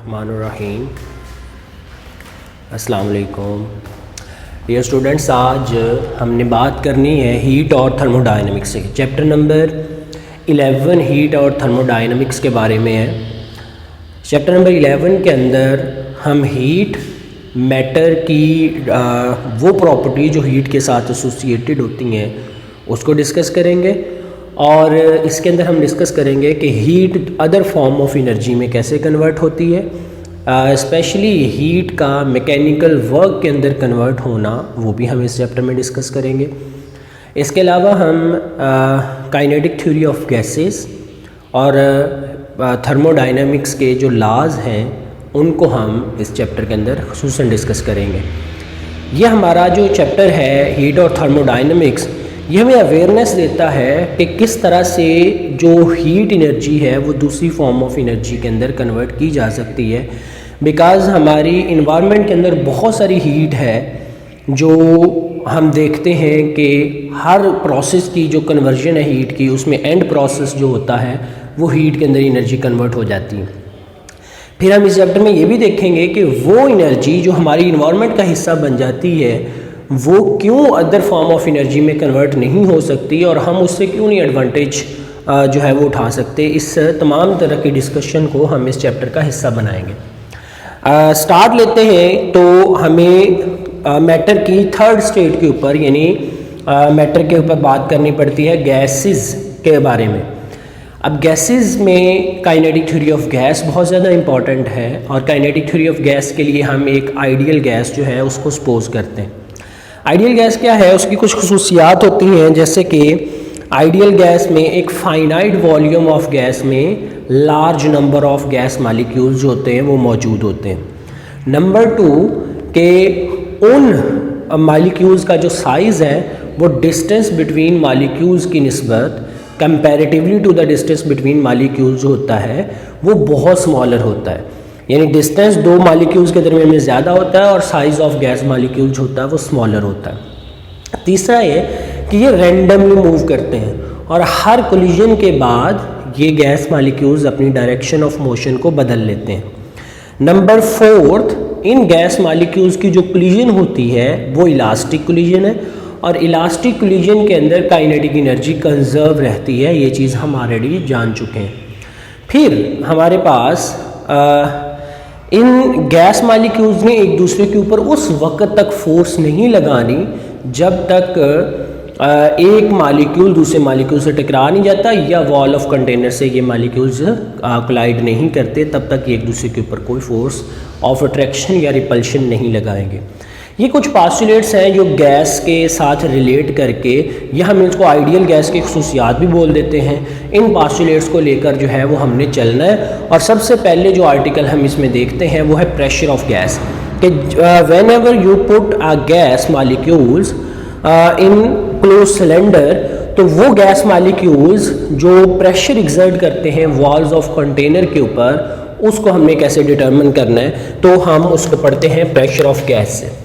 बिस्मिल्लाहिर्रहमानिर्रहीम। अस्सलाम वालेकुम डियर स्टूडेंट्स, आज हमने बात करनी है हीट और थर्मोडायनेमिक्स से। चैप्टर नंबर 11 हीट और थर्मोडायनेमिक्स के बारे में है। चैप्टर नंबर 11 के अंदर हम हीट मैटर की वो प्रॉपर्टी जो हीट के साथ एसोसिएटेड होती हैं उसको डिस्कस करेंगे, और इसके अंदर हम डिस्कस करेंगे कि heat other form of energy में कैसे कन्वर्ट होती है, स्पेशली हीट का मैकेनिकल वर्क के अंदर कन्वर्ट होना, वो भी हम इस चैप्टर में डिस्कस करेंगे। इसके अलावा हम काइनेटिक थ्योरी ऑफ गैसेस और थर्मोडायनामिक्स के जो लॉज हैं उनको हम इस चैप्टर के अंदर खुसूसन डिस्कस करेंगे। ये हमारा जो चैप्टर है हीट और थर्मोडायनामिक्स, ये हमें अवेयरनेस देता है कि किस तरह से जो हीट एनर्जी है वो दूसरी फॉर्म ऑफ एनर्जी के अंदर कन्वर्ट की जा सकती है। बिकॉज़ हमारी इन्वायरमेंट के अंदर बहुत सारी हीट है जो हम देखते हैं कि हर प्रोसेस की जो कन्वर्जन है हीट की, उसमें एंड प्रोसेस जो होता है वो हीट के अंदर एनर्जी कन्वर्ट हो जाती है। फिर हम इस चैप्टर में ये भी देखेंगे कि वो एनर्जी जो हमारी इन्वायरमेंट का हिस्सा बन जाती है वो क्यों अदर फॉर्म ऑफ एनर्जी में कन्वर्ट नहीं हो सकती, और हम उससे क्यों नहीं एडवांटेज जो है वो उठा सकते। इस तमाम तरह की डिस्कशन को हम इस चैप्टर का हिस्सा बनाएंगे। स्टार्ट लेते हैं तो हमें मैटर की थर्ड स्टेट के ऊपर, यानी मैटर के ऊपर बात करनी पड़ती है गैसेस के बारे में। अब गैसेस में काइनेटिक थ्योरी ऑफ गैस बहुत ज़्यादा इंपॉर्टेंट है, और काइनेटिक थ्योरी ऑफ गैस के लिए हम एक आइडियल गैस जो है उसको सपोज करते हैं। आइडियल गैस क्या है, उसकी कुछ खुसूसियात होती हैं, जैसे कि आइडियल गैस में एक फाइनाइट वॉल्यूम ऑफ गैस में large number of gas molecules जो होते हैं वो मौजूद होते हैं। नंबर 2 के उन मॉलिक्यूल्स का जो साइज़ है वो डिस्टेंस बिटवीन मॉलिक्यूल्स की निस्बत comparatively to the distance between molecules जो होता है वो बहुत स्मॉलर होता है, यानी डिस्टेंस दो मॉलिक्यूल्स के दरमियान में ज़्यादा होता है और साइज़ ऑफ गैस मॉलिक्यूल जो होता है वो स्मॉलर होता है। तीसरा ये कि ये रैंडमली मूव करते हैं और हर कोलिजन के बाद ये गैस मॉलिक्यूल्स अपनी डायरेक्शन ऑफ मोशन को बदल लेते हैं। नंबर 4, इन गैस मॉलिक्यूल्स की जो कोलिजन होती है वो इलास्टिक कोलिजन है, और इलास्टिक कोलिजन के अंदर काइनेटिक एनर्जी कंजर्व रहती है। ये चीज़ हम ऑलरेडी जान चुके हैं। फिर हमारे पास इन गैस मॉलिक्यूल्स ने एक दूसरे के ऊपर उस वक्त तक फोर्स नहीं लगानी जब तक एक मॉलिक्यूल दूसरे मॉलिक्यूल से टकरा नहीं जाता या वॉल ऑफ कंटेनर से ये मॉलिक्यूल्स कोलाइड नहीं करते, तब तक ये एक दूसरे के ऊपर कोई फोर्स ऑफ अट्रैक्शन या रिपल्शन नहीं लगाएंगे। ये कुछ पास्टुलेट्स हैं जो गैस के साथ रिलेट करके, या हम इसको आइडियल गैस की खुसूसियात भी बोल देते हैं, इन पास्टुलेट्स को लेकर जो है वो हमने चलना है। और सबसे पहले जो आर्टिकल हम इसमें देखते हैं वो है प्रेशर ऑफ गैस, कि when ever you put a gas molecules in close cylinder, तो वो गैस मॉलिक्यूल्स जो प्रेशर एक्सर्ट करते हैं वॉल्स ऑफ कंटेनर के ऊपर, उसको हमने कैसे डिटर्मिन करना है, तो हम उसको पढ़ते हैं प्रेशर ऑफ गैस से।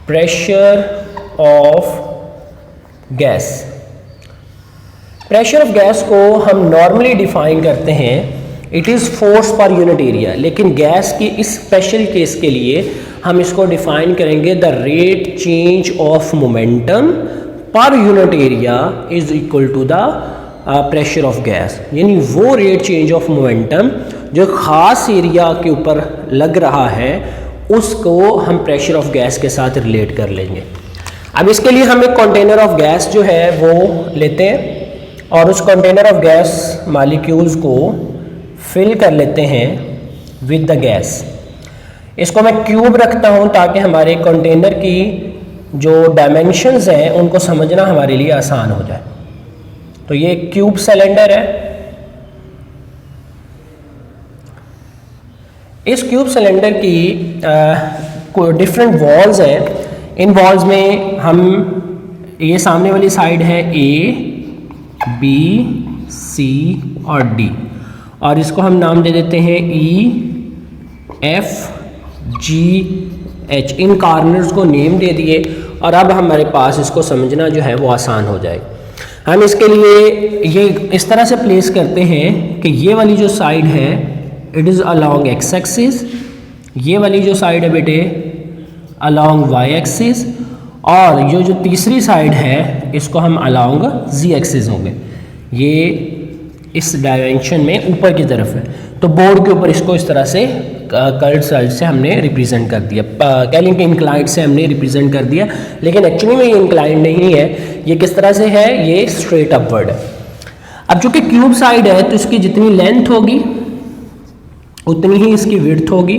Pressure of gas, pressure of gas को हम नॉर्मली डिफाइन करते हैं it is force per unit area, लेकिन गैस की इस स्पेशल केस के लिए हम इसको डिफाइन करेंगे the rate change of momentum per unit area is equal to the pressure of gas, यानी वो रेट चेंज ऑफ मोमेंटम जो ख़ास एरिया के ऊपर लग रहा है उसको हम प्रेशर ऑफ गैस के साथ रिलेट कर लेंगे। अब इसके लिए हम एक कंटेनर ऑफ गैस जो है वो लेते हैं और उस कंटेनर ऑफ गैस मॉलिक्यूल्स को फिल कर लेते हैं विद द गैस। इसको मैं क्यूब रखता हूँ ताकि हमारे कंटेनर की जो डायमेंशंस हैं उनको समझना हमारे लिए आसान हो जाए। तो ये क्यूब सिलेंडर है। इस क्यूब सिलेंडर की डिफरेंट वॉल्स हैं। इन वॉल्स में हम, ये सामने वाली साइड है A, B, C और D, और इसको हम नाम दे देते हैं E, F, G, H। इन कॉर्नर्स को नेम दे दिए और अब हमारे पास इसको समझना जो है वो आसान हो जाएगा। हम इसके लिए ये इस तरह से प्लेस करते हैं कि ये वाली जो साइड है it is along x axis, ये वाली जो साइड है बेटे अलॉन्ग वाई एक्सिस, और ये जो तीसरी साइड है इसको हम अलॉन्ग जी एक्सिस होंगे। ये इस डायमेंशन में ऊपर की तरफ है, तो बोर्ड के ऊपर इसको इस तरह से कर्व साइड से हमने रिप्रेजेंट कर दिया, कह लें कि इंक्लाइंड से हमने रिप्रेजेंट कर दिया, लेकिन एक्चुअली में ये इंक्लाइंड नहीं है। ये किस तरह से है, ये स्ट्रेट अपवर्ड है। अब चूंकि क्यूब साइड है तो इसकी जितनी लेंथ होगी उतनी ही इसकी विड्थ होगी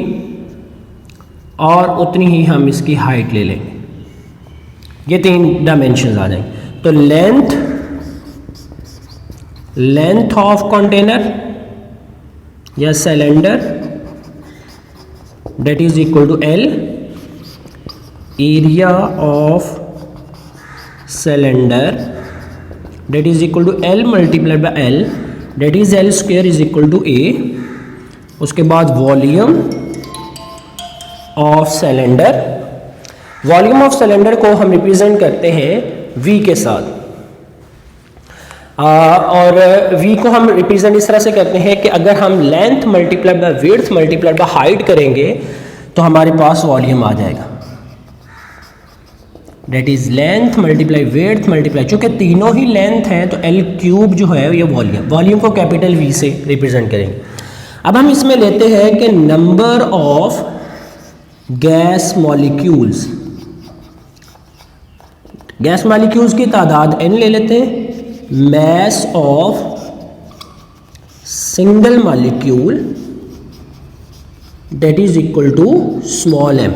और उतनी ही हम इसकी हाइट ले लेंगे। ये 3 डायमेंशंस आ जाएंगे। तो लेंथ ऑफ कंटेनर या cylinder that is equal to L, area of cylinder that is equal to L multiplied by L, that is L square is equal to A। उसके बाद volume of cylinder, volume of cylinder को हम represent करते हैं V के साथ, और V को हम रिप्रेजेंट इस तरह से करते हैं कि अगर हम length multiplied by width multiplied by height करेंगे तो हमारे पास वॉल्यूम आ जाएगा। That is length multiply width multiply, चूंकि तीनों ही लेंथ हैं तो L क्यूब जो है ये वॉल्यूम को कैपिटल V से रिप्रेजेंट करेंगे। अब हम इसमें लेते हैं कि number of gas molecules, gas molecules की तादाद n ले लेते हैं, mass of single molecule that is equal to small m।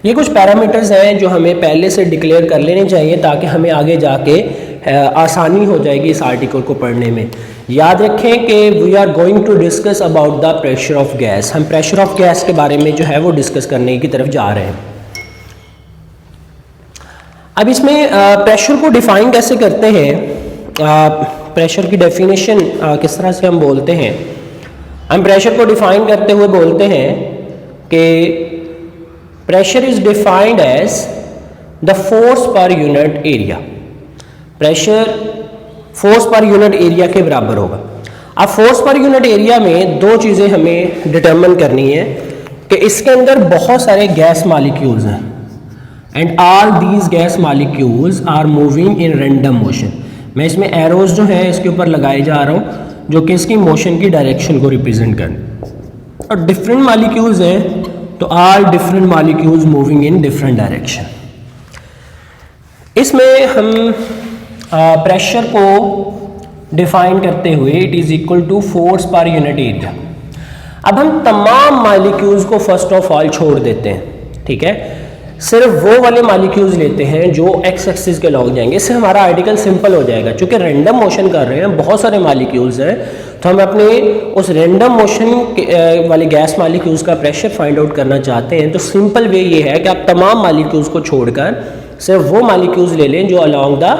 ये कुछ पैरामीटर्स हैं जो हमें पहले से डिक्लेयर कर लेने चाहिए ताकि हमें आगे जाके आसानी हो जाएगी इस आर्टिकल को पढ़ने में। याद रखें कि we are going to discuss about the pressure of gas, हम प्रेशर ऑफ गैस के बारे में जो है वो डिस्कस करने की तरफ जा रहे हैं। अब इसमें प्रेशर को डिफाइन कैसे करते हैं, प्रेशर की डेफिनेशन किस तरह से हम बोलते हैं, हम प्रेशर को डिफाइन करते हुए बोलते हैं कि pressure is defined as the force per unit area. Pressure force per unit area के बराबर होगा। अब फोर्स पर यूनिट एरिया में 2 चीज़ें हमें डिटरमिन करनी है कि इसके अंदर बहुत सारे गैस मॉलिक्यूल्स हैं and all these gas molecules are moving in random motion. मैं इसमें एरोज जो है इसके ऊपर लगाए जा रहा हूँ जो कि इसकी मोशन की डायरेक्शन को रिप्रेजेंट करें, और डिफरेंट मॉलिक्यूल्स हैं तो all different molecules moving in different direction. इसमें हम प्रेशर को डिफाइन करते हुए it is equal to force per unit area. अब हम तमाम मॉलिक्यूल्स को फर्स्ट ऑफ ऑल छोड़ देते हैं, ठीक है, सिर्फ वो वाले मॉलिक्यूल्स लेते हैं जो एक्स एक्सिस के लॉन्ग जाएंगे। इससे हमारा आर्टिकल सिंपल हो जाएगा। चूंकि रैंडम मोशन कर रहे हैं, बहुत सारे मॉलिक्यूल्स हैं, तो हम अपने उस रैंडम मोशन वाले गैस मॉलिक्यूल्स का प्रेशर फाइंड आउट करना चाहते हैं तो सिंपल वे ये है कि आप तमाम मॉलिक्यूल्स को छोड़कर सिर्फ वो मॉलिक्यूल्स ले लें जो अलॉन्ग द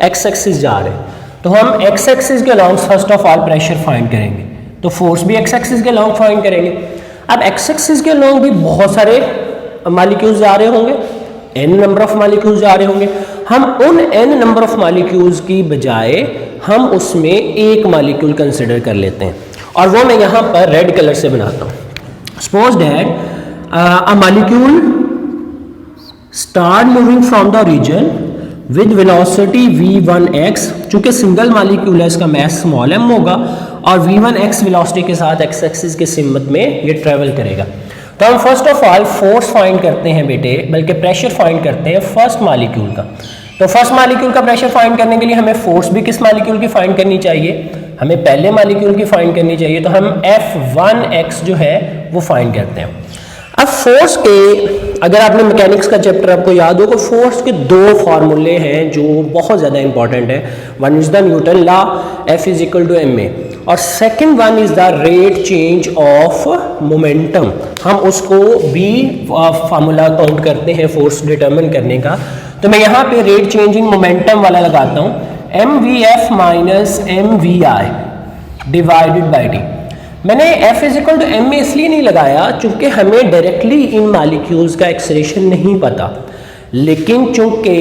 एक्स एक्सिस जा रहे हैं। तो हम एक्स एक्सिस के along first of all pressure find करेंगे, तो फोर्स भी एक्स एक्सिस के अलॉन्ग फाइंड करेंगे। अब एक्स एक्सिस के अलॉन्ग भी बहुत सारे मॉलिक्यूल्स जा रहे होंगे, n नंबर ऑफ मॉलिक्यूल्स जा रहे होंगे। हम उन n नंबर ऑफ मॉलिक्यूल्स की बजाय हम उसमें एक मॉलिक्यूल कंसिडर कर लेते हैं, और वो मैं यहाँ पर रेड कलर से बनाता हूँ। Suppose that a molecule start moving from the region with velocity v1x, चूंकि सिंगल मॉलिक्यूल है इसका मास स्मॉल m होगा और v1x वेलोसिटी के साथ x एक्सिस के सिमत में ये ट्रेवल करेगा। तो हम first of all force find करते हैं बेटे, बल्कि प्रेशर फाइंड करते हैं फर्स्ट मॉलिक्यूल का। तो फर्स्ट मॉलिक्यूल का प्रेशर फाइंड करने के लिए हमें फोर्स भी किस मॉलिक्यूल की फाइंड करनी चाहिए, हमें पहले मॉलिक्यूल की फाइंड करनी चाहिए। तो हम F1x जो है वो फाइंड करते हैं। अब फोर्स के, अगर आपने मैकेनिक्स का चैप्टर आपको याद हो तो फोर्स के 2 फार्मूले हैं जो बहुत ज़्यादा इंपॉर्टेंट है। One is the Newton law, F is equal to ma, और second one is the rate change of momentum. हम उसको भी फार्मूला काउंट करते हैं फोर्स डिटरमिन करने का। तो मैं यहाँ पे रेट चेंज इन मोमेंटम वाला लगाता हूँ, mvf minus mvi divided by t. मैंने F is equal to m इसलिए नहीं लगाया चूंकि हमें डायरेक्टली इन मॉलिक्यूल्स का एक्सेलरेशन नहीं पता, लेकिन चूंकि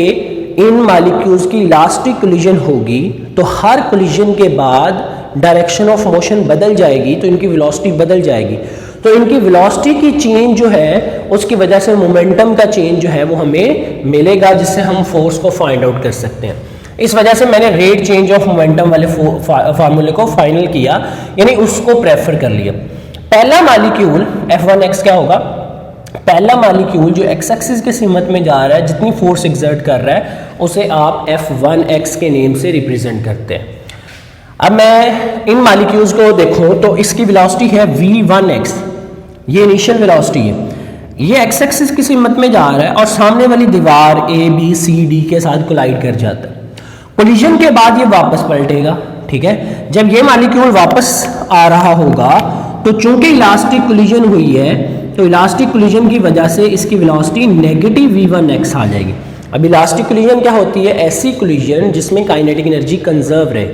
इन मॉलिक्यूल्स की इलास्टिक कोलिजन होगी तो हर कोलिजन के बाद डायरेक्शन ऑफ मोशन बदल जाएगी तो इनकी वेलोसिटी बदल जाएगी। तो इनकी वेलोसिटी की चेंज जो है उसकी वजह से मोमेंटम का चेंज जो है वो हमें मिलेगा, जिससे हम फोर्स को फाइंड आउट कर सकते हैं। इस वजह से मैंने रेट चेंज ऑफ मोमेंटम वाले फार्मूले को फाइनल किया, यानी उसको प्रेफर कर लिया। पहला मॉलिक्यूल F1x क्या होगा? पहला मॉलिक्यूल जो एक्स एक्सिस के सीमत में जा रहा है, जितनी फोर्स एक्सर्ट कर रहा है, उसे आप F1x के नेम से रिप्रेजेंट करते हैं। अब मैं इन मॉलिक्यूल्स को देखूं तो इसकी वेलोसिटी है v1x, ये इनिशियल वेलोसिटी है। ये एक्स एक्सिस की सीमत में जा रहा है और सामने वाली दीवार A B C D के साथ कोलाइड कर जाता है। कोलिजन के बाद ये वापस पलटेगा, ठीक है। जब ये मॉलिक्यूल वापस आ रहा होगा तो चूंकि इलास्टिक कोलिजन हुई है, तो इलास्टिक कोलिजन की वजह से इसकी वेलोसिटी नेगेटिव v1x आ जाएगी। अब इलास्टिक कोलिजन क्या होती है? ऐसी कोलिजन जिसमें काइनेटिक एनर्जी कंजर्व रहे।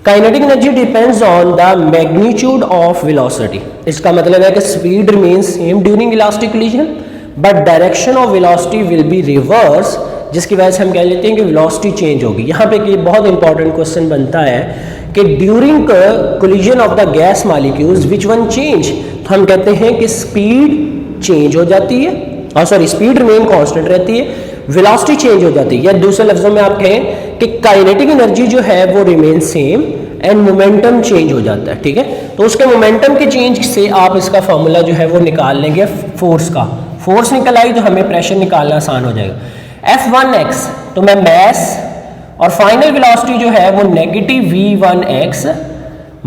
Kinetic energy depends on the magnitude of velocity. इसका मतलब है कि speed remains same during elastic collision but direction of velocity will be reverse, जिसकी वजह से हम कह लेते हैं कि वेलोसिटी चेंज होगी। यहाँ पे एक बहुत इंपॉर्टेंट क्वेश्चन बनता है कि during collision of the gas molecules which one change, तो हम कहते हैं कि स्पीड चेंज हो जाती है, और सॉरी स्पीड रिमेन कांस्टेंट रहती है, वेलोसिटी चेंज हो जाती है। या दूसरे लफ्जों में आप कहें कि काइनेटिक एनर्जी जो है वो remain same and momentum change हो जाता है, ठीक है। तो उसके मोमेंटम के चेंज से आप इसका फॉर्मूला जो है वो निकाल लेंगे फोर्स का। फोर्स निकल आई तो हमें प्रेशर निकालना आसान हो जाएगा। F1x तो मैं मैस और फाइनल वेलोसिटी जो है वो नेगेटिव v1x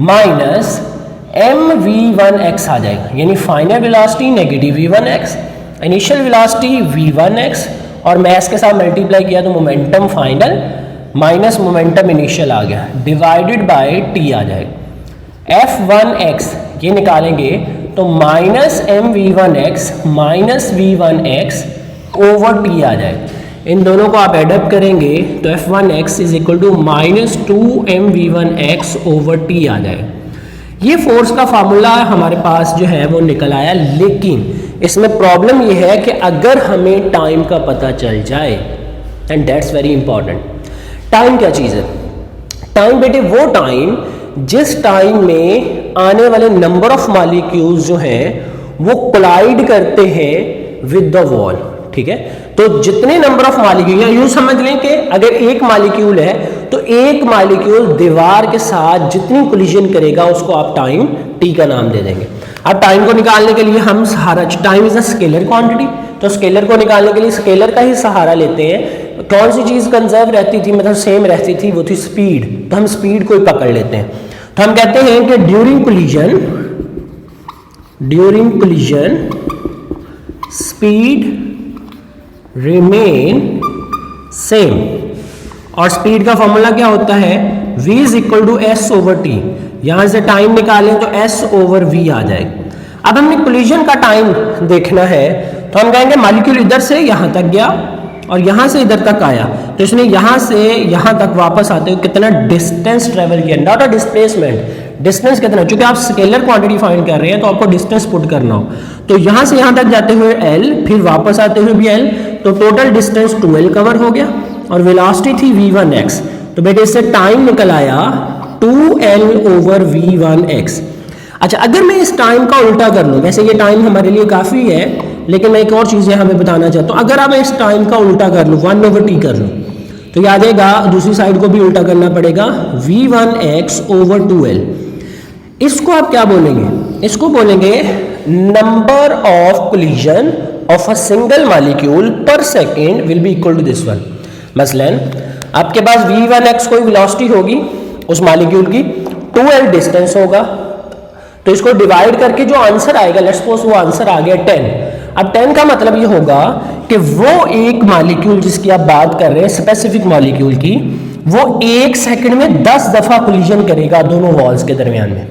माइनस mv1x आ जाएगा, यानी final velocity negative v1x, initial velocity v1x और मैस के साथ मल्टीप्लाई किया तो momentum final minus momentum initial आ गया, डिवाइडेड बाय t आ जाएगा। F1x ये निकालेंगे तो minus mv1x minus v1x over t आ जाएगा। इन दोनों को आप एडअप करेंगे तो F1x is equal to minus 2mv1x over t आ जाएगा। ये फोर्स का फार्मूला हमारे पास जो है वो निकल आया, लेकिन इसमें प्रॉब्लम ये है कि अगर हमें टाइम का पता चल जाए, and that's very important. Time क्या चीज़ है? टाइम बेटे वो टाइम जिस टाइम में आने वाले नंबर ऑफ मॉलिक्यूल्स जो हैं वो कोलाइड करते हैं विद द वॉल, ठीक है। तो जितने नंबर ऑफ मॉलिक्यूल, या यूं समझ लें कि अगर एक मॉलिक्यूल है तो एक मॉलिक्यूल दीवार के साथ जितनी कोलिजन करेगा उसको आप टाइम t का नाम दे देंगे। अब टाइम को निकालने के लिए हम सहारा, time is a scalar quantity, तो स्केलर को निकालने के लिए स्केलर का ही सहारा लेते हैं। कौन सी चीज़ कंजर्व रहती थी, मतलब सेम रहती थी, वो थी स्पीड, तो हम स्पीड को ही पकड़ लेते हैं। तो हम कहते हैं कि during collision speed remain same, और स्पीड का फॉर्मूला क्या होता है? v is equal to s over t. यहां से टाइम निकालें तो s ओवर v आ जाएगा। अब हमने कोलिजन का टाइम देखना है तो हम कहेंगे मॉलिक्यूल इधर से यहां तक गया और यहां से इधर तक आया, तो इसने यहां से यहां तक वापस आते हुए कितना डिस्टेंस ट्रेवल किया, नॉट अ डिस्प्लेसमेंट। डिस्टेंस कितना, क्योंकि आप स्केलर क्वांटिटी फाइंड कर रहे हैं तो आपको डिस्टेंस पुट करना हो। तो यहां से यहां तक जाते हुए l, फिर वापस आते हुए भी l, तो टोटल डिस्टेंस 2l कवर हो गया और वेलोसिटी थी v1x। तो बेटे इससे टाइम निकल आया 2l ओवर v1x। अच्छा, अगर मैं इस टाइम का उल्टा कर लूँ, वैसे ये टाइम हमारे लिए काफ़ी है, लेकिन मैं एक और चीज़ यहाँ पे बताना चाहता हूँ। अगर आप इस टाइम का उल्टा कर लूँ, 1 ओवर टी कर लूँ, तो ये आ जाएगा, दूसरी साइड को भी उल्टा करना पड़ेगा, v1x ओवर 2l। इसको आप क्या बोलेंगे? इसको बोलेंगे number of collision of a single molecule per second will be equal to this one. मसलन आपके पास v1x कोई वेलोसिटी होगी उस मॉलिक्यूल की, 2l डिस्टेंस होगा, तो इसको डिवाइड करके जो आंसर आएगा, लेट्स सपोज वो आंसर आ गया 10। अब 10 का मतलब ये होगा कि वो एक मॉलिक्यूल जिसकी आप बात कर रहे हैं, स्पेसिफिक मॉलिक्यूल की, वो 1 सेकंड में 10 दफा कोलिजन करेगा दोनों वॉल्स के दरमियान में,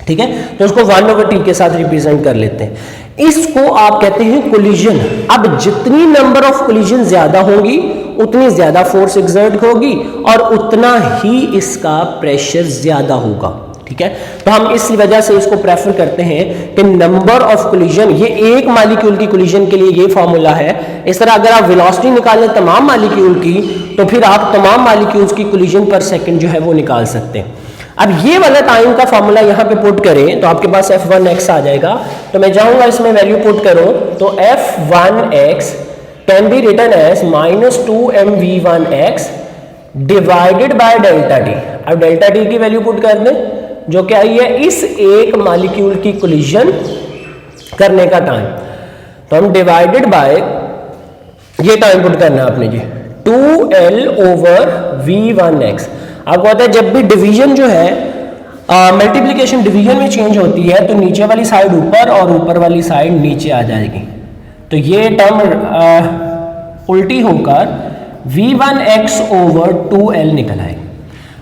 ठीक है। तो उसको 1 ओवर टी के साथ रिप्रेजेंट कर लेते हैं। इसको आप कहते हैं कोलिजन। अब जितनी नंबर ऑफ कोलिजन ज्यादा होंगी उतनी ज्यादा फोर्स एक्सर्ट होगी और उतना ही इसका प्रेशर ज्यादा होगा, ठीक है। तो हम इस वजह से इसको प्रेफर करते हैं कि नंबर ऑफ कोलिजन, ये एक मॉलिक्यूल की कोलिजन के लिए ये फॉर्मूला है। इस तरह अगर आप वेलोसिटी निकालें तमाम मॉलिक्यूल की, तो फिर आप तमाम मॉलिक्यूल्स की कोलिजन पर सेकंड जो है वो निकाल सकते हैं। अब ये वाला टाइम का फॉर्मूला यहाँ पे पुट करें तो आपके पास f1x आ जाएगा। तो मैं जाऊंगा इसमें वैल्यू पुट करूं तो f1x can be written as -2mv1x divided by delta t. अब डेल्टा टी की वैल्यू पुट कर दें जो क्या आई है इस एक मॉलिक्यूल की कोलिजन करने का टाइम। तो हम डिवाइडेड बाय ये टाइम पुट करना है आपने जी 2l/v1x। आपको पता है जब भी डिवीजन जो है मल्टीप्लिकेशन डिवीजन में चेंज होती है तो नीचे वाली साइड ऊपर और ऊपर वाली साइड नीचे आ जाएगी। तो ये टर्म उल्टी होकर v1x/2l निकल आएगी।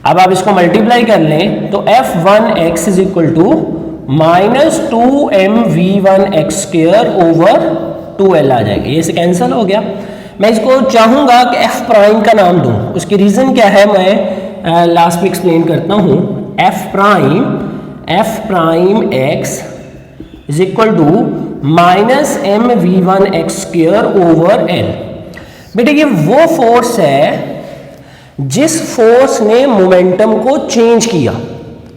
अब आप इसको मल्टीप्लाई कर लें तो f1x is equal to -2mv1x² आ जाएगा। ये से कैंसिल हो गया। मैं इसको चाहूंगा कि f प्राइम का नाम दूं। उसकी रीजन क्या है मैं लास्ट में एक्सप्लेन करता हूं। f prime x is equal to -mv1x²/l। बेटे ये वो फोर्स है जिस फोर्स ने मोमेंटम को चेंज किया।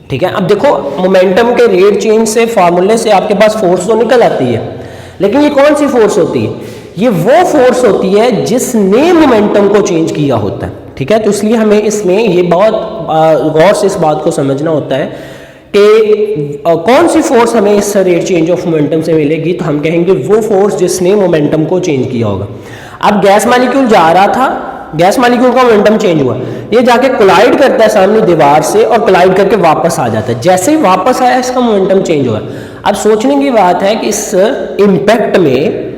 ठीक है, अब देखो मोमेंटम के रेट चेंज से फार्मूले से आपके पास फोर्स तो निकल आती है, लेकिन ये कौन सी फोर्स होती है? ये वो फोर्स होती है जिसने मोमेंटम को चेंज किया होता है। ठीक है, तो इसलिए हमें इसमें ये बहुत गौर से इस बात को समझना होता है कि कौन सी फोर्स हमें इस रेट चेंज ऑफ मोमेंटम से मिलेगी। तो हम कहेंगे वो फोर्स जिसने मोमेंटम को चेंज किया होगा। अब गैस मॉलिक्यूल जा रहा था, गैस मॉलिक्यूल का मोमेंटम चेंज हुआ, ये जाके कोलाइड करता है सामने दीवार से और कोलाइड करके वापस आ जाता है। जैसे ही वापस आया इसका मोमेंटम चेंज हुआ। अब सोचने की बात है कि इस इंपैक्ट में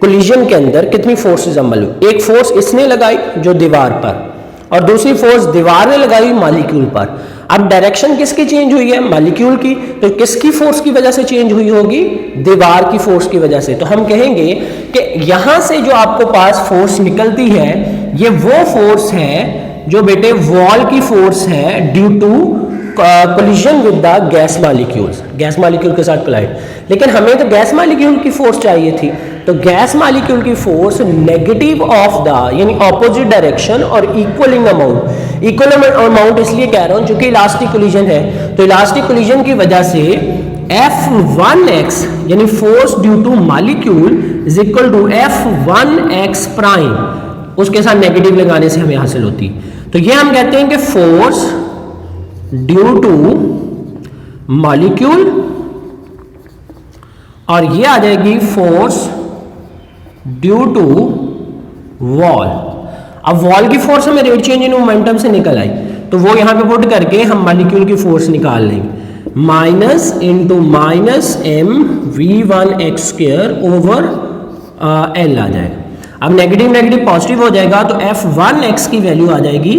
कोलिजन के अंदर कितनी फोर्सेस अमल हुई। एक फोर्स इसने लगाई जो दीवार पर, और दूसरी फोर्स दीवार ने लगाई मॉलिक्यूल पर। अब डायरेक्शन किसकी चेंज हुई है? मॉलिक्यूल की। तो किसकी फोर्स की वजह से चेंज हुई होगी? दीवार की फोर्स की वजह से। तो हम कहेंगे कि यहां से जो आपको पास फोर्स निकलती है ये वो फोर्स है जो बेटे वॉल की फोर्स है due to collision with the gas molecules, gas molecule के साथ कोलाइड। लेकिन हमें तो गैस मॉलिक्यूल की फोर्स चाहिए थी। तो गैस मॉलिक्यूल की फोर्स नेगेटिव ऑफ द यानी ऑपोजिट डायरेक्शन और इक्वलिंग अमाउंट। इक्वल अमाउंट इसलिए कह रहा हूं क्योंकि इलास्टिक कोलिजन है। तो इलास्टिक कोलिजन की वजह से F1x यानी force due to molecule is equal to F1x prime, उसके साथ नेगेटिव लगाने से हमें हासिल होती है। तो ये हम कहते हैं कि फोर्स ड्यू टू मॉलिक्यूल, और ये आ जाएगी फोर्स ड्यू टू वॉल। अब वॉल की फोर्स हमें रेट चेंज इन मोमेंटम से निकल आई, तो वो यहां पे पुट करके हम मॉलिक्यूल की फोर्स निकाल लेंगे। माइनस इंटू -mv1x²/l आ जाएगा। अब नेगेटिव नेगेटिव पॉजिटिव हो जाएगा तो f1x की वैल्यू आ जाएगी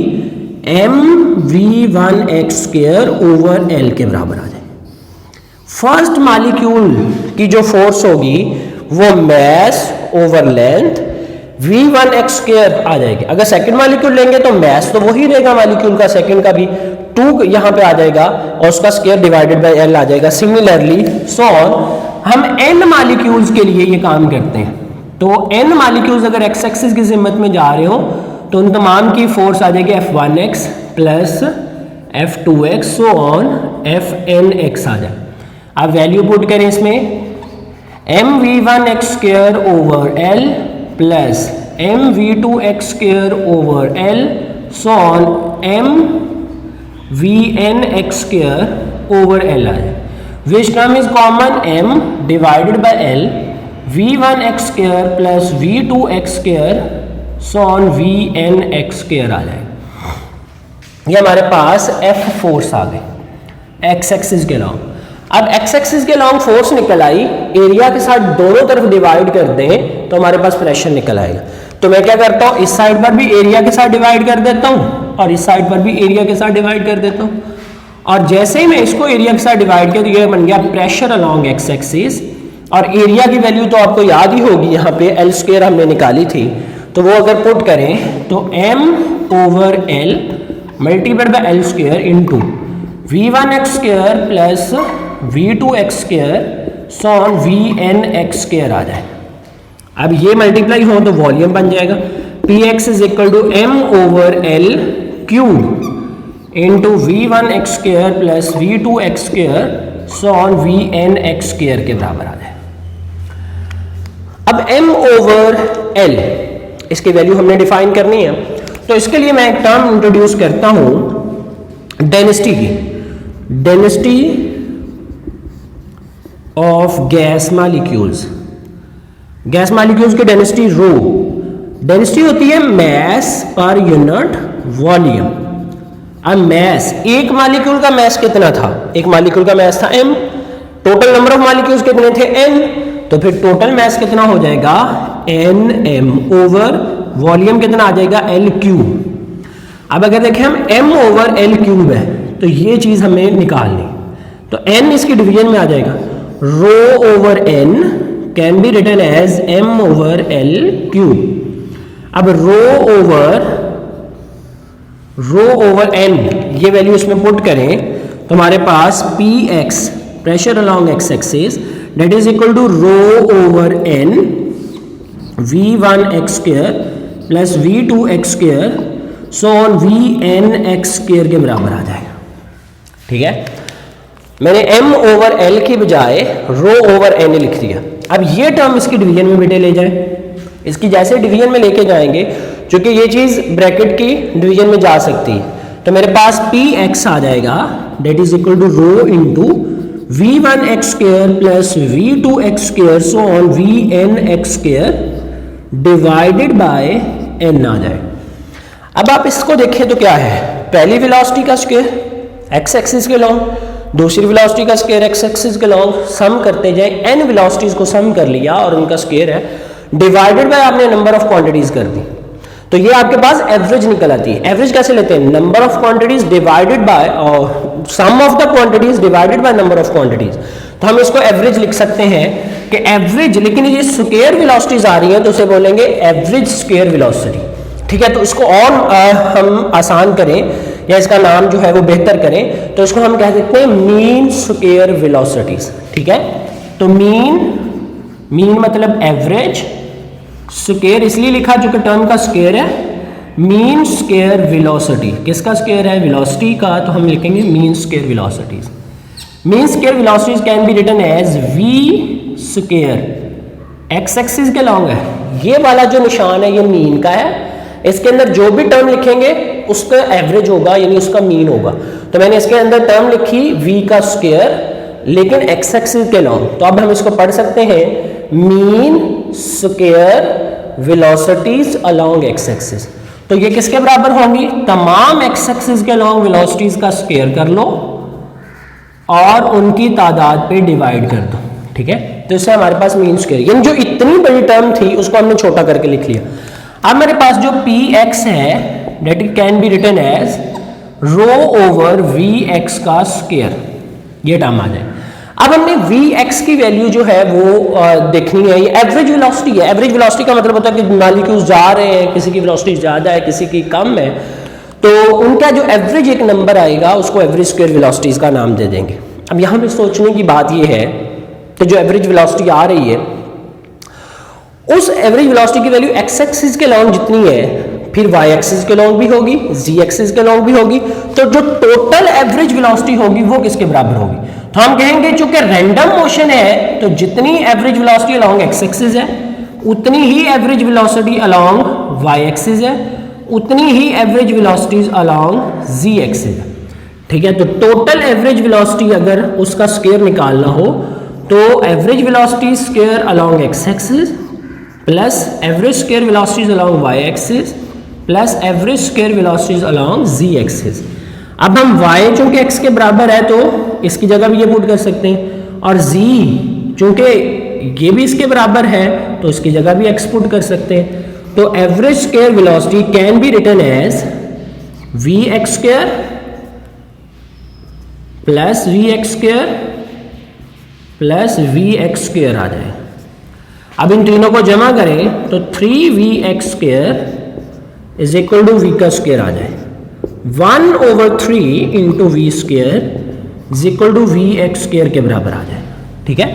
mv1x²/l के बराबर आ जाएगी। फर्स्ट मॉलिक्यूल की जो फोर्स होगी वो मैस ओवर लेंथ v1x² आ जाएगी। अगर सेकंड मॉलिक्यूल लेंगे तो मैस तो वही रहेगा मॉलिक्यूल का, सेकंड का भी 2 यहां पे आ जाएगा और उसका स्क्वायर डिवाइडेड बाय l आ जाएगा। सिमिलरली सो हम n मॉलिक्यूल्स के लिए ये काम करते हैं। तो n मॉलिक्यूल्स अगर x एक्सिस की जिम्मत में जा रहे हो तो उन तमाम की फोर्स आ जाएगी f1x plus f2x so on fnx आ जाए। अब वैल्यू पुट करें इसमें mv1x²/l plus mv2x²/l so on mvnx²/l आ जाए। Which term is common? m divided by l, v1x² plus v2x² so on vnx² आ जाए। ये हमारे पास f फोर्स आ गई x एक्सिस के लॉन्ग। अब x एक्सिस के लॉन्ग फोर्स निकल आई, एरिया के साथ दोनों तरफ डिवाइड कर दें तो हमारे पास प्रेशर निकल आएगा। तो मैं क्या करता हूं, इस साइड पर भी एरिया के साथ डिवाइड कर देता हूं और इस साइड पर भी एरिया के साथ डिवाइड कर देता हूं। और जैसे ही मैं इसको एरिया के साथ डिवाइड किया तो ये बन गया प्रेशर अलॉन्ग x एक्सिस। और एरिया की वैल्यू तो आपको याद ही होगी, यहाँ पे l² हमने निकाली थी, तो वो अगर पुट करें तो m/l multiplied by l² into v1x² plus v2x² so on vnx² आ जाए। अब ये मल्टीप्लाई हो तो वॉल्यूम बन जाएगा px is equal to m/l cube into v1x² plus v2x² so on vnx² के बराबर आ जाए। अब m ओवर l इसकी वैल्यू हमने डिफाइन करनी है, तो इसके लिए मैं एक टर्म इंट्रोड्यूस करता हूं डेंसिटी की, density of gas molecules. Gas molecules की डेंसिटी रो, डेंसिटी होती है मैस पर यूनिट वॉल्यूम। अब मैस, एक मॉलिक्यूल का मैस कितना था, एक मॉलिक्यूल का मैस था m, total number of molecules कितने थे n, तो फिर टोटल मैस कितना हो जाएगा nm ओवर वॉल्यूम कितना आ जाएगा l क्यूब। अब अगर देखें हम m ओवर l क्यूब है तो ये चीज हमें निकालनी, तो n इसकी डिवीजन में आ जाएगा, rho over n can be written as m over l cube. अब रो ओवर n ये वैल्यू इसमें पुट करें तो हमारे पास px pressure along x axis that is equal to rho over n v1x² plus v2x² so on vnx² के बराबर आ जाएगा। ठीक है, मैंने m ओवर l की बजाय रो ओवर n लिख दिया। अब ये टर्म इसकी डिवीजन में बेटे ले जाए, इसकी जैसे डिवीजन में लेके जाएंगे, क्योंकि ये चीज ब्रैकेट की डिवीजन में जा सकती है, तो मेरे पास px आ जाएगा that is equal to rho into v1x² plus v2x² so on vnx² divided by n आ जाए। अब आप इसको देखें तो क्या है, पहली वेलोसिटी का स्क्वायर x एक्सिस के लॉन्ग, दूसरी वेलोसिटी का स्क्वायर x एक्सिस के लॉन्ग, सम करते जाए, n वेलोसिटीज को सम कर लिया और उनका स्क्वायर है, डिवाइडेड बाय आपने नंबर ऑफ क्वांटिटीज कर दी, तो ये आपके पास एवरेज निकल आती है। एवरेज कैसे लेते हैं, number of quantities divided by sum of the quantities divided by number of quantities, तो हम इसको एवरेज लिख सकते हैं कि एवरेज, लेकिन ये स्क्वायर वेलोसिटीज आ रही हैं तो उसे बोलेंगे एवरेज स्क्वायर वेलोसिटी। ठीक है, तो इसको और हम आसान करें या इसका नाम जो है वो बेहतर करें तो इसको हम कह सकते हैं मीन स्क्वायर वेलोसिटीज। ठीक है, तो मीन मतलब एवरेज, स्क्वायर इसलिए लिखा जो कि टर्म का स्क्वायर है, मीन स्क्वायर वेलोसिटी, किसका स्क्वायर है, वेलोसिटी का, तो हम लिखेंगे mean square velocities. Mean square velocities can be written as v square, x axis के लॉन्ग है, ये वाला जो निशान है ये मीन का है, इसके अंदर जो भी टर्म लिखेंगे उसका एवरेज होगा यानी उसका मीन होगा। तो मैंने इसके अंदर टर्म लिखी v का स्क्वायर लेकिन एक्स एक्सिस के लॉन्ग, तो अब हम इसको पढ़ सकते हैं mean square velocities along X axis. तो ये किसके बराबर होंगी, तमाम एक्स एक्सिस के लॉन्ग वेलोसिटीज का स्क्वायर कर लो और उनकी तादाद पे डिवाइड कर दो। ठीक है, तो इससे हमारे पास मीन स्क्वायर, यानी जो इतनी बड़ी टर्म थी उसको हमने छोटा करके लिख लिया। अब मेरे पास जो px है that it can be written as rho over vx का स्क्वायर, ये टर्म आ जाए। अब हमने vx की वैल्यू जो है वो देखनी है, ये एवरेज वेलोसिटी है। एवरेज वेलोसिटी का मतलब होता है कि मॉलिक्यूल्स जा रहे हैं, किसी की वेलोसिटी ज्यादा है किसी की कम है, तो उनका जो एवरेज एक नंबर आएगा उसको एवरेज स्क्वायर वेलोसिटीज का नाम दे देंगे। अब यहाँ पे सोचने की बात ये है कि जो एवरेज वेलोसिटी आ रही है उस एवरेज वेलोसिटी की वैल्यू एक्स एक्सिस के लॉन्ग जितनी है फिर वाई एक्सिस के लॉन्ग भी होगी, जी एक्सिस के लॉन्ग भी होगी, तो जो टोटल एवरेज वेलोसिटी होगी वो किसके बराबर होगी, तो हम कहेंगे चूंकि रैंडम मोशन है तो जितनी average velocity along X axis है उतनी ही average velocity along Y axis है, उतनी ही average velocities along Z axis है। ठीक है, तो टोटल एवरेज वेलोसिटी अगर उसका स्क्वायर निकालना हो तो average velocity square along X axis plus average square velocities along Y axis plus average square velocities along Z axis. अब हम y चूंकि x के बराबर है तो इसकी जगह भी ये पुट कर सकते हैं, और z चूंकि ये भी इसके बराबर है तो इसकी जगह भी x पुट कर सकते हैं। तो average square velocity can be written as vx square plus vx square plus vx square आ जाए। अब इन तीनों को जमा करें तो 3vx square is equal to v का स्क्वायर आ जाए, 1/3 into v square is equal to v x square के बराबर आ जाए। ठीक है,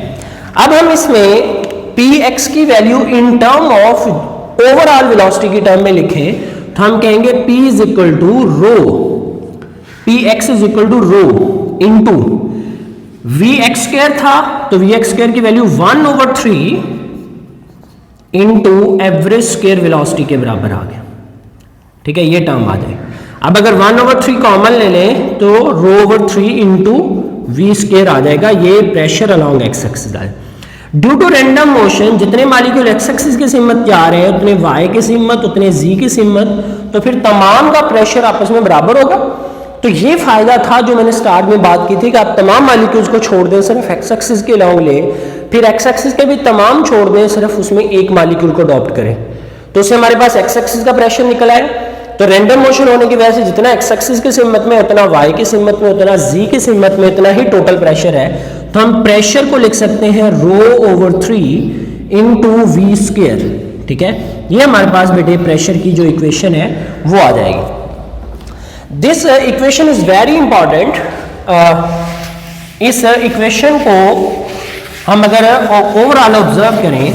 अब हम इसमें px की value in term of overall velocity की टर्म में लिखें तो हम कहेंगे p is equal to rho, p x is equal to rho into v x square था, तो वी एक्स स्क्वायर की value 1/3 into average square velocity के बराबर आ गया। ठीक है, ये टर्म आ जाए। अब अगर 1/3 कॉमन ले लें तो ρ/3 इंटू वी स्क्वायर आ जाएगा। ये प्रेशर अलॉन्ग एक्स एक्सिस है। ड्यू टू रैंडम मोशन जितने मॉलिक्यूल एक्स एक्सिस की सिमत जा रहे हैं उतने वाई की सिमत, उतने जी की सिमत, तो फिर तमाम का प्रेशर आपस में बराबर होगा। तो ये फायदा था जो मैंने स्टार्ट में बात की थी कि आप तमाम मॉलिक्यूल्स को छोड़ दें, सिर्फ एक्स एक्सिस के अलॉन्ग लें, फिर एक्स एक्सिस के भी तमाम छोड़ दें, सिर्फ उसमें एक मॉलिक्यूल को अडॉप्ट करें, तो उससे हमारे पास एक्स एक्सिस का प्रेशर निकल आए। तो रैंडम मोशन होने की वजह से जितना एक्स एक्सिस की सिमत में उतना वाई की सिमत में उतना जी की सिमत में उतना ही टोटल प्रेशर है। तो हम प्रेशर को लिख सकते हैं ρ/3 इंटू वी स्क्वायर। ठीक है, ये हमारे पास बेटे प्रेशर की जो इक्वेशन है वो आ जाएगी। This equation is very important. इस इक्वेशन को हम अगर ओवरऑल ऑब्जर्व करें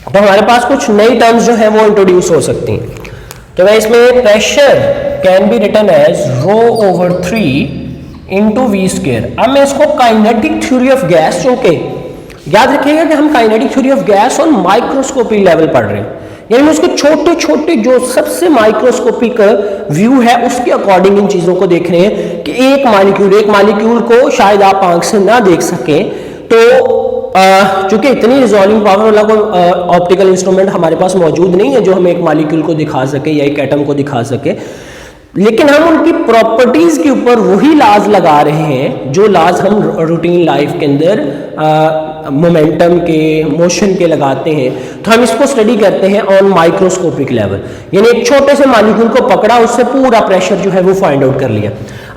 तो हमारे पास कुछ नई टर्म्स जो है वो इंट्रोड्यूस हो सकती हैं। तो मैं इसमें pressure can be written as ρ/3 into v square. अब मैं इसको काइनेटिक थ्योरी ऑफ गैस, चूंकि याद रखिएगा कि हम काइनेटिक थ्योरी ऑफ गैस और माइक्रोस्कोपिक लेवल पढ़ रहे हैं, यानी उसके छोटे छोटे जो सबसे माइक्रोस्कोपिक व्यू है उसके अकॉर्डिंग इन चीजों को देख रहे हैं कि एक मालिक्यूल को शायद आप आंख से ना देख सकें। तो चूंकि इतनी रिजॉल्विंग पावर वाला कोई ऑप्टिकल इंस्ट्रूमेंट हमारे पास मौजूद नहीं है जो हमें एक मॉलिक्यूल को दिखा सके या एक एटम को दिखा सके, लेकिन हम उनकी प्रॉपर्टीज के ऊपर वही लाज लगा रहे हैं जो लाज हम रूटीन लाइफ के अंदर मोमेंटम के, मोशन के लगाते हैं। तो हम इसको स्टडी करते हैं ऑन माइक्रोस्कोपिक लेवल, यानी एक छोटे से मॉलिक्यूल को पकड़ा, उससे पूरा प्रेशर जो है वो फाइंड आउट कर लिया।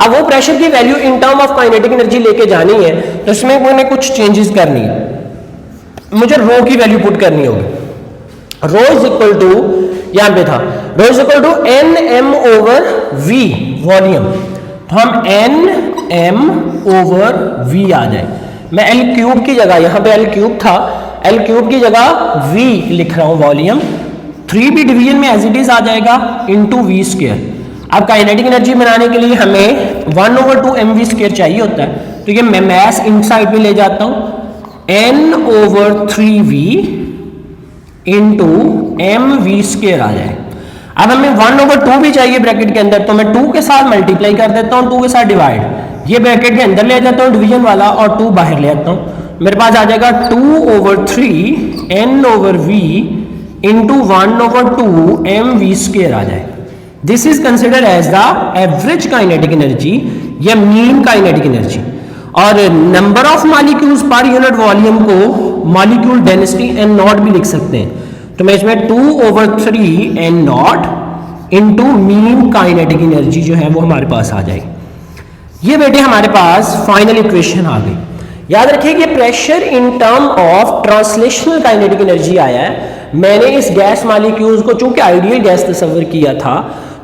अब वो प्रेशर की value in term of kinetic energy लेके जानी है, तो इसमें मैंने कुछ चेंजेस करनी है। मुझे रो की वैल्यू पुट करनी होगी। रो इज इक्वल टू, यहां पे था rho is equal to NM/V volume, तो हम NM/V आ जाए। मैं L³ की जगह, यहां पे L³ था, L³ की जगह V लिख रहा हूं वॉल्यूम। 3B डिवीजन में एज इट इज आ जाएगा इंटू वी स्क्वायर। अब काइनेटिक एनर्जी बनाने के लिए हमें 1/2 mv² चाहिए होता है, तो ये मैं मैस इनसाइड में ले जाता हूं, N/3V इंटू mv² आ जाए। अब हमें 1/2 भी चाहिए ब्रैकेट के अंदर, तो मैं 2 के साथ मल्टीप्लाई कर देता हूं, 2 के साथ डिवाइड, ये ब्रैकेट के अंदर ले जाता हूं डिवीजन वाला और 2 बाहर ले आता हूं। मेरे पास आ जाएगा 2/3 N/V इंटू 1/2 mv² आ जाए। This is consider as the average kinetic energy या मीन काइनेटिक एनर्जी। और number of molecules per unit volume को मॉलिक्यूल डेंसिटी N0 भी लिख सकते हैं। तो मैं इसमें 2/3 N0 into mean kinetic energy जो है वो हमारे पास आ जाएगी। ये बेटे हमारे पास फाइनल इक्वेशन आ गई। याद रखिए कि pressure in term of translational kinetic energy आया है। मैंने इस गैस मॉलिक्यूल्स को चूंकि आइडियल गैस तस्वर किया था,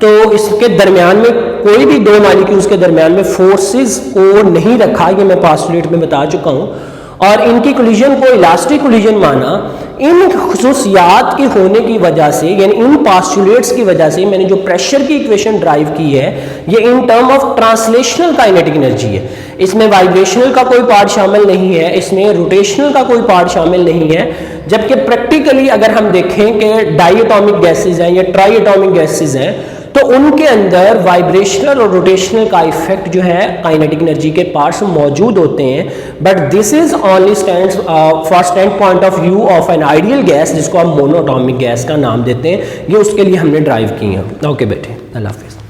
तो इसके दरमियान में कोई भी दो मॉलिक्यूल्स के दरमियान में फोर्सेस को नहीं रखा, ये मैं पास्टुलेट में बता चुका हूं, और इनकी कोलिजन को इलास्टिक कोलिजन माना। इन खुसूसियात के होने की वजह से, यानी इन पास्टुलेट्स की वजह से मैंने जो प्रेशर की इक्वेशन ड्राइव की है ये इन term of translational kinetic energy है। इसमें वाइब्रेशनल का कोई पार्ट शामिल नहीं है, इसमें रोटेशनल का कोई पार्ट शामिल नहीं है। जबकि प्रैक्टिकली अगर हम देखें कि डाई एटॉमिक गैसेज हैं या ट्राई एटॉमिक गैसेज हैं, तो उनके अंदर वाइब्रेशनल और रोटेशनल का इफेक्ट जो है काइनेटिक एनर्जी के पार्ट्स मौजूद होते हैं। But this is only stands for stand point of view of an ideal gas, जिसको हम मोनोटॉमिक गैस का नाम देते हैं। ये उसके लिए हमने ड्राइव की है। ओके बेटे, अल्लाह हाफिज़।